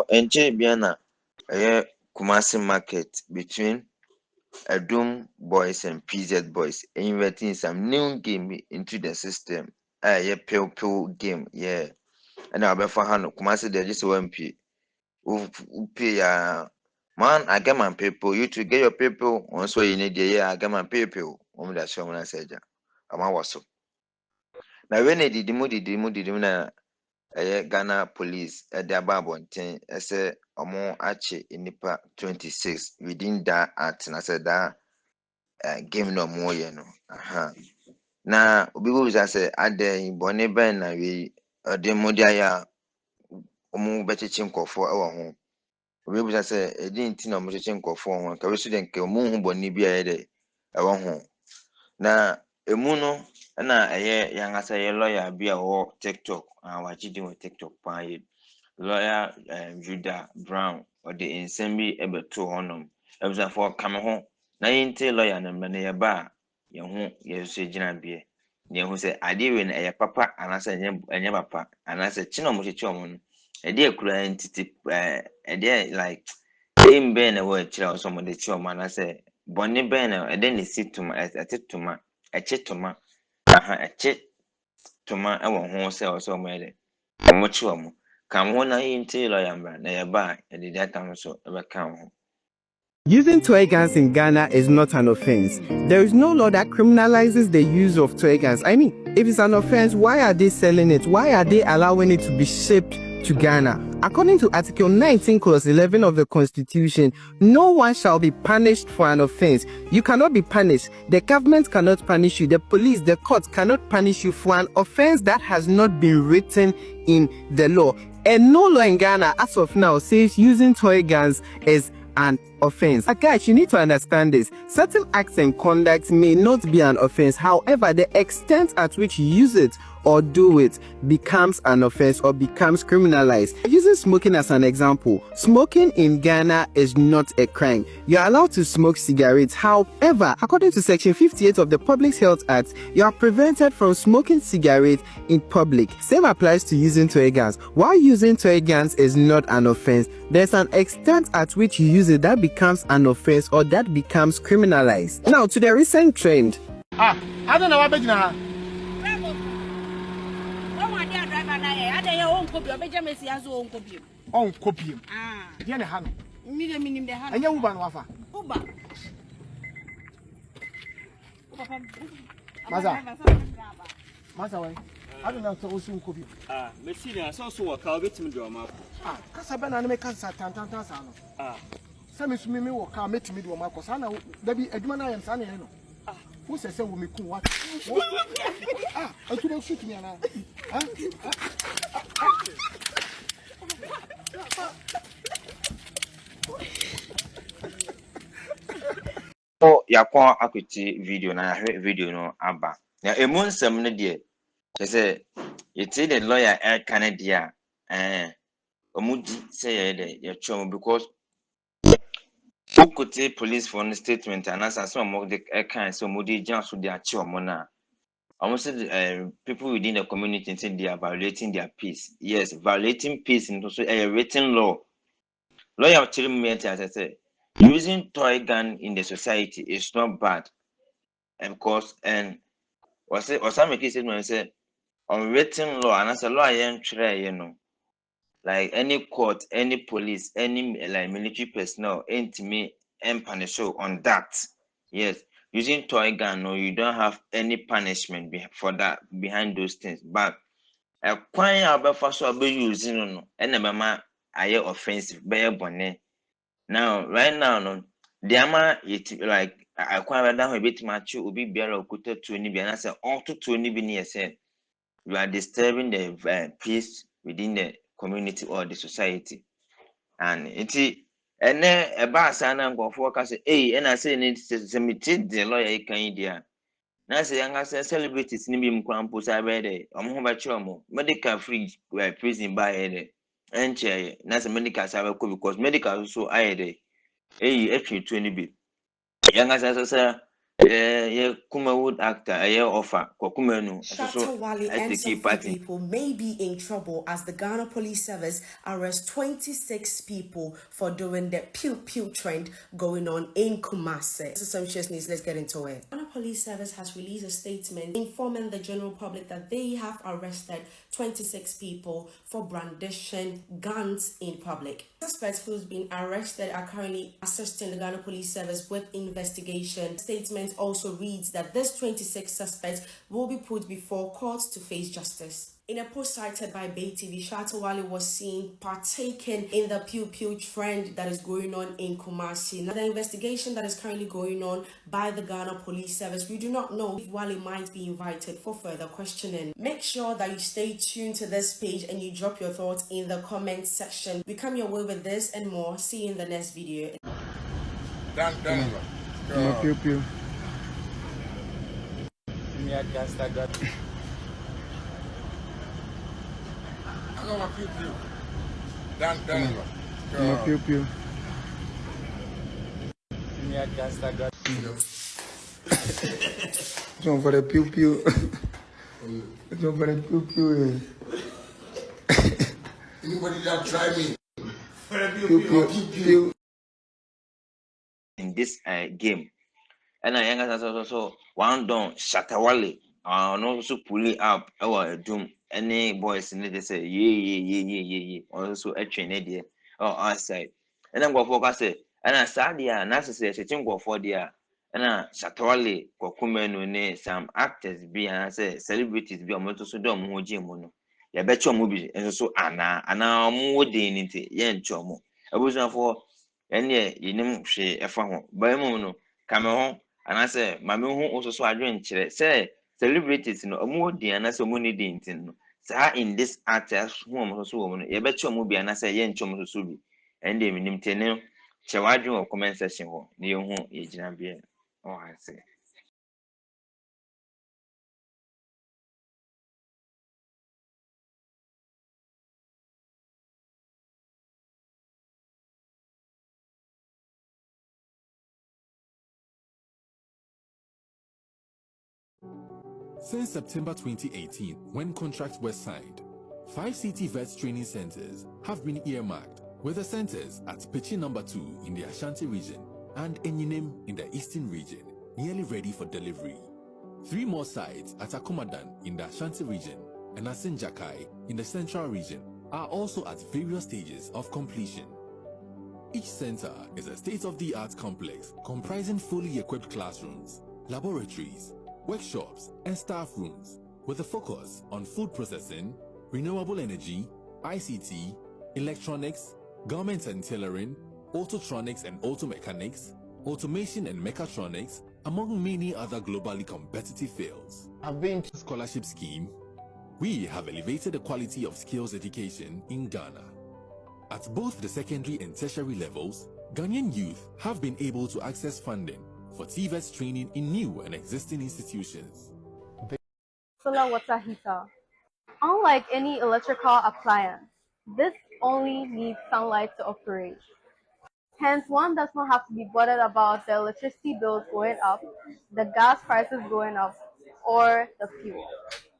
enche biana Kumasi market between Adum boys and PZ boys inventing some new game into the system. Pill game, yeah. And I'll be for hand Kumasi there just one p. Pay man, I get my people. You to get your people. Also, you need the I get my people. That show when I said, I'm was so. Now when they did na Ghana police at the Babontin, I said, Omo Ache in nipa 26 within that act, and I said that game no more, you know. Na obi wo bisa say ade bone ben na we de modia ya omu becheche nkofo e wo ho. Obi bisa say edi nti na omu cheche nkofo ho ka we so de nke omu hu bone bia ye de e wo ho. Na emu no na yang asa ye lawyer bia wo TikTok wa chidi wo TikTok pa ye lawyer Judah Brown or the insembi ebeto honom e bisa for kam ho na yinti lawyer na me na ye ba ye ho ye so gina bia ne ho se ade we na papa anasa enye papa anasa chino mo cheche omo no ade akura entity ade like im be na wo chira so mo de chi omo anasa bonni be na ade ne situma atetuma echetuma echetuma e wo ho se o so mo ede omo chi omo kam ho na yinti lawyer mbra na ye ba ade data so e be kan ho. Using toy guns in Ghana is not an offense. There is no law that criminalizes the use of toy guns. I mean, if it's an offense, why are they selling it? Why are they allowing it to be shipped to Ghana? According to Article 19, Clause 11 of the Constitution, no one shall be punished for an offense. You cannot be punished. The government cannot punish you. The police, the courts cannot punish you for an offense that has not been written in the law. And no law in Ghana, as of now, says using toy guns is an offense. Guys, you need to understand this. Certain acts and conduct may not be an offense. However, the extent at which you use it or do it becomes an offense or becomes criminalized. Using smoking as an example, smoking in Ghana is not a crime. You are allowed to smoke cigarettes. However, according to Section 58 of the Public Health Act, you are prevented from smoking cigarettes in public. Same applies to using toy guns. While using toy guns is not an offense, there's an extent at which you use it that becomes an offense or that becomes criminalized. Now to the recent trend. I don't know what now. On copy. Diana Hano. Meaning the hand. And you Wafa. Masa, I don't know so soon copy. Messina, so a car with me drama. Casabana make us at Tantasano. Some is me will come meet me to Marcosana. There be Edmana and Sunny. Who says so will be cool? I couldn't shoot me. Oh, yakwa akwiti video na video no aba. Na emu nsem ne de say it's the lawyer Canada omudi say ye chom because Okote police for the statement and as some of the kind so modi just so they are chomona. Almost people within the community say they are violating their peace. Yes, violating peace and also a written law. Lawyer tell me as I say, using toy gun in the society is not bad. And because and was some cases when I say unwritten law and as a law I am try, you know. Like any court, any police, any like military personnel, ain't me and punish on that. Yes, using toy gun, no, you don't have any punishment for that behind those things. But a quite about first of using no, and mama I offensive, be bonnet. Now, right now, no, the ama it like I quite down a bit much will be better or to any and I say all to any be said you are disturbing the peace within the community or the society. And it's and then a bass and go for say, hey, and I say it's the lawyer can idea. Now say young as celebrities nibim crampus I read it. Chomo, medical free prison by a and chair. That's a medical service because medical so I day. Hey, actually 20 bit. Young as I say, Kumawood actor, offer Kwaku Manu Shatta, Wale, and some few part in people may be in trouble as the Ghana Police Service arrests 26 people for doing the pew pew trend going on in Kumasi. This is some serious news. Let's get into it. Ghana Police Service has released a statement informing the general public that they have arrested 26 people for brandishing guns in public. Suspects who's been arrested are currently assisting the Ghana Police Service with investigation. The statement also reads that this 26 suspects will be put before courts to face justice. In a post cited by Bay TV, Shatta Wale was seen partaking in the pew pew trend that is going on in Kumasi. Now, the investigation that is currently going on by the Ghana Police Service, we do not know if Wale might be invited for further questioning. Make sure that you stay tuned to this page and you drop your thoughts in the comment section. We come your way with this and more. See you in the next video. Pew pew. Pew pew. Jump for the pew pew. Jump for the pew pew. Anybody that try me? Pew pew pew. in this game. And I also one don Shatta Wale. No also pull it up our doom. Any boys in it say yeah. Also a train idea or outside. And I'm going to say, and I said, yeah, necessary sitting go for there. And Shatta Wale, Kwaku Manu ne some actors be and I say celebrities be a motor so dumb who Jim. Ya bet your movie and so Anna more day in it, yen chomo. I was not for any you know she a phone by mono come home and I say my moon also so adventure say celebrities no more day and I so money dintin no in this artist home so woman you bet your movie and I say yen chom so be and they minim tene chewadwin or comment section ho na ye hu ye gina bia oh I say. Since September 2018, when contracts were signed, 5 city vets training centers have been earmarked, with the centers at Pechi number 2 in the Ashanti region and Enyinem in the Eastern region nearly ready for delivery. 3 more sites at Akomadan in the Ashanti region and Asinjakai in the Central region are also at various stages of completion. Each center is a state-of-the-art complex comprising fully equipped classrooms, laboratories, workshops, and staff rooms, with a focus on food processing, renewable energy, ICT, electronics, garment and tailoring, autotronics and automechanics, automation and mechatronics, among many other globally competitive fields. Having a scholarship scheme, we have elevated the quality of skills education in Ghana. At both the secondary and tertiary levels, Ghanaian youth have been able to access funding for TVET's training in new and existing institutions. Solar water heater. Unlike any electrical appliance, this only needs sunlight to operate. Hence, one does not have to be bothered about the electricity bills going up, the gas prices going up, or the fuel.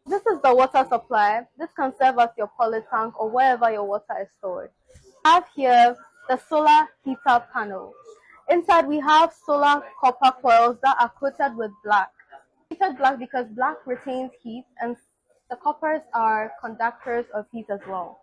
This is the water supply. This can serve as your poly tank or wherever your water is stored. We have here the solar heater panel. Inside we have solar copper coils that are coated with black. Coated black because black retains heat and the coppers are conductors of heat as well.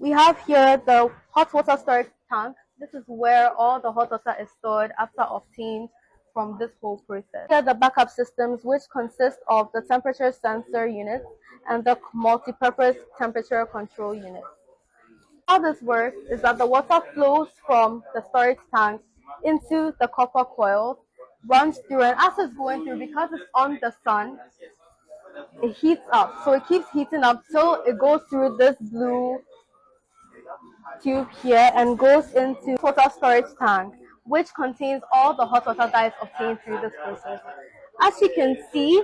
We have here the hot water storage tank. This is where all the hot water is stored after obtained from this whole process. Here are the backup systems, which consist of the temperature sensor unit and the multi-purpose temperature control unit. How this works is that the water flows from the storage tanks into the copper coils, runs through, and as it's going through, because it's on the sun, it heats up. So it keeps heating up till it goes through this blue tube here and goes into water storage tank, which contains all the hot water that is obtained through this process. As you can see,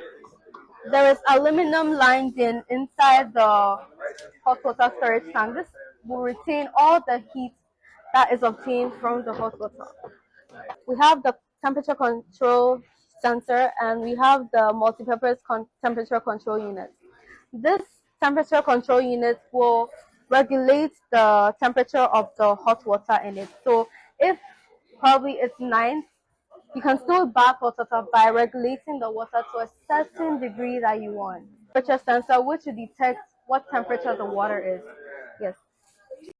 there is aluminum lined in inside the hot water storage tank. This will retain all the heat that is obtained from the hot water. We have the temperature control sensor, and we have the multi-purpose temperature control unit. This temperature control unit will regulate the temperature of the hot water in it. So if probably it's 9, you can still bath hot water by regulating the water to a certain degree that you want. Temperature sensor, which will detect what temperature the water is.